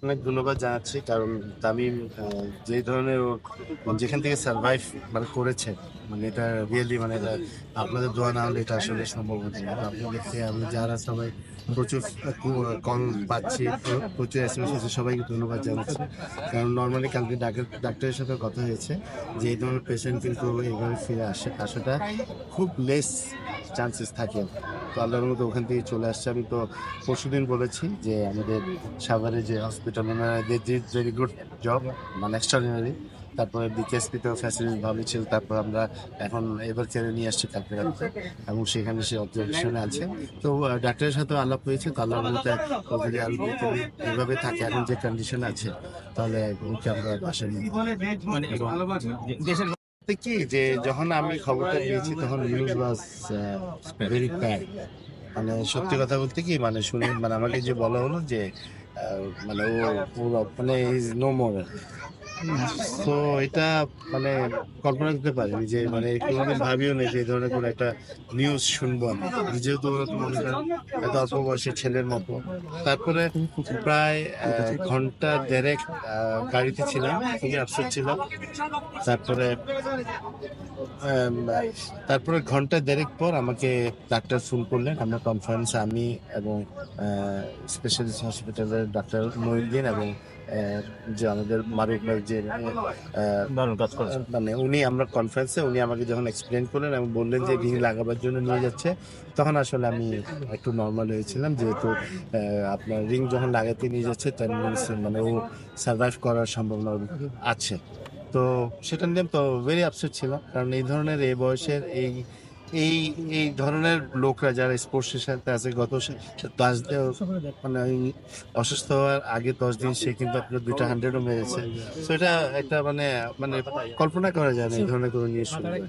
অনেক ধন্যবাদ জানাচ্ছি কারণ তামিম যে ধরনের যেখান থেকে সার্ভাইভ মানে করেছে, মানে এটা রিয়েলি মানে এটা আপনাদের দোয়া না হলে এটা আসলে সম্ভব হতো না। আপনাদেরকে আমি যারা সবাই প্রচুর কল পাচ্ছি, প্রচুর এসএমএস এসে সবাইকে ধন্যবাদ জানাচ্ছি। কারণ নর্মালি কালকে ডাক্তারের সাথে কথা হয়েছে যে এই ধরনের পেশেন্ট কিন্তু এইভাবে ফিরে আসাটা খুব লেস চান্সেস থাকে। তো আল্লাহর মতো ওখান থেকে চলে আসছে। আমি তো পরশুদিন বলেছি যে আমাদের সাভারে যে হসপিটাল ভেরি গুড জব, মানে এক্সট্রাঅর্ডিনারি। তারপরে বিকেএসপি তেও ফ্যাসিলিটি ভালো ছিল। তারপর আমরা এখন এবার কেড়ে নিয়ে আসছি কালকে রাত্রে, এবং সেখানে সে অবজারভেশনে আছে। তো ডাক্তারের সাথে আলাপ হয়েছে, তো আল্লাহর মধ্যে যদি আল্লাহ এভাবে থাকে এখন যে কন্ডিশন আছে, তাহলে ওকে আমরা বাসায় নিয়ে মানে দেশের কি যে যখন আমি খবরটা পেয়েছি তখন নিউজ ওয়াজ ভেরি ব্যাড। মানে সত্যি কথা বলতে কি মানে শুনে মানে আমাকে যে বলা হলো যে মানে মানে ইজ নো মোর। তো এটা মানে কল্পনা করতে পারিনি যে মানে কোনোদিন ভাবিও নেই যে এই ধরনের কোনো একটা নিউজ শুনবো আমি। যেহেতু ওরা তো মনে করেন এত অল্প বয়সী ছেলের মতো। তারপরে প্রায় ঘন্টা দেড়েক গাড়িতে ছিলাম, খুবই আপসেট ছিলাম। তারপরে আম, ঘন্টা দেড়েক পর আমাকে ডাক্তার ফোন করলেন। আমরা কনফারেন্সে আমি এবং স্পেশালিস্ট হসপিটালের ডাক্তার মহিউদ্দিন এবং যে আমাদের মারুফ ভাই যে দারুণ কাজ করেছে। মানে আমরা কনফারেন্সে উনি আমাকে যখন এক্সপ্লেন করলেন এবং বললেন যে রিং লাগাবার জন্য নিয়ে যাচ্ছে, তখন আসলে আমি একটু নর্মাল হয়েছিলাম। যেহেতু আপনার রিং যখন লাগাতে নিয়ে যাচ্ছে তার মানে ও সার্ভাইভ করার সম্ভাবনা আছে। তো সেটা নিয়ে তো ভেরি আপসেট ছিলাম, কারণ এই ধরনের এই বয়সের এই এই এই ধরনের লোকরা যারা স্পোর্টসের সাথে আছে গত মানে ওই অসুস্থ হওয়ার আগে 10 দিন সে কিন্তু আপনার 200 মেরেছে। তো এটা একটা মানে মানে কল্পনা করা যায় না এই ধরনের কোনো নিউজ শুনলে।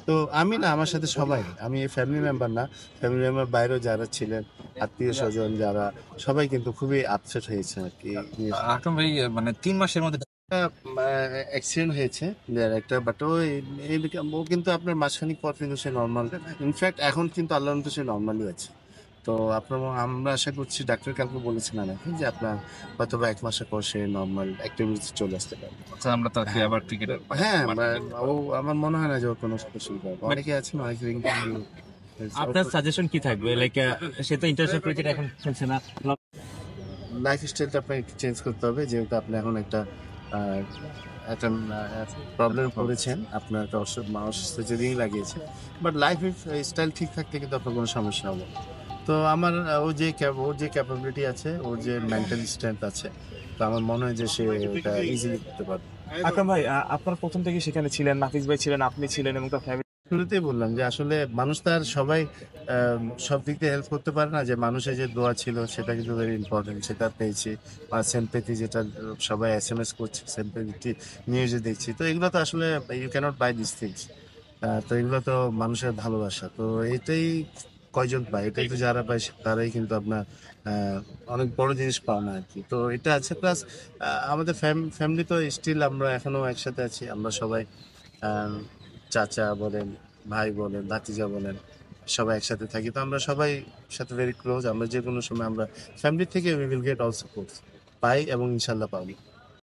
তো আমি না, আমার সাথে সবাই, আমি ফ্যামিলি মেম্বার না, ফ্যামিলি মেম্বার বাইরেও যারা ছিলেন, আত্মীয় স্বজন যারা, সবাই কিন্তু খুবই আপসেট হয়েছে আর কি। আকরাম ভাই মানে 3 মাসের মধ্যে অ্যাক্সিডেন্ট হয়েছে যার একটা, বাট ও কিন্তু আপনার মাসখানিক পর কিন্তু সে নর্মাল। ইনফ্যাক্ট এখন কিন্তু আল্লাহর মতো সে নর্মালি আছে। তো আমরা আশা করছি, ডাক্তার কালকে বলেছেন আমাকে যে আপনার হয়তো বা 1 মাসের পর সে নর্মাল অ্যাক্টিভিটি চলে আসতে পারে। আমরা তাকে আবার ক্রিকেট হ্যাঁ, ও আমার মনে হয় না যে ওর কোনো অসুবিধা হবে। অনেকে আছেন অনেক আপনার সাজেশন কি থাকবে লাইক সে তো ইন্টারন্যাশনাল ক্রিকেট এখন খেলছে না। লাইফ স্টাইলটা আপনাকে একটু চেঞ্জ করতে হবে, যেহেতু আপনি এখন একটা আহ, একটা প্রবলেম করেছেন, আপনার একটা অসুস্থ যেদিনই লাগিয়েছে। বাট লাইফ স্টাইল ঠিক থাকলে কিন্তু আপনার কোনো সমস্যা হবে না। তো আমার ওর যে ক্যাপাবিলিটি আছে, ওর যে মেন্টাল স্ট্রেংথ আছে, তো আমার মনে হয় যে সে এটা ইজিলি করতে পারবে। আকরাম ভাই, আপনার প্রথম থেকে সেখানে ছিলেন, নাফিস ভাই ছিলেন, আপনি ছিলেন এবং তার ফ্যামিলি। শুরুতেই বললাম যে আসলে মানুষ তার সবাই সব দিক দিয়ে হেল্প করতে পারে না, যে মানুষের যে দোয়া ছিল সেটা কিন্তু ভেরি ইম্পর্টেন্ট, সেটা পেয়েছি। আর সেমপ্যাথি যেটা সবাই এসএমএস করছে, সেমপ্যাথি নিউজে দেখছি, তো এগুলো তো আসলে you cannot buy this things. তো এগুলো তো মানুষের ভালোবাসা, তো এটাই কয়জন পায়, এটাই তো যারা পায় তারাই কিন্তু আপনার আহ, অনেক বড় জিনিস পাও না আর কি। তো এটা আছে, প্লাস আমাদের ফ্যামিলি তো স্টিল আমরা এখনো একসাথে আছি। আমরা সবাই চাচা বলেন, ভাই বলেন, ভাতিজা বলেন, সবাই একসাথে থাকি। তো আমরা সবাই সাথে ভেরি ক্লোজ। আমরা যে কোনো সময় আমরা ফ্যামিলি থেকে we will get all support পাই এবং ইনশাল্লাহ পাবো।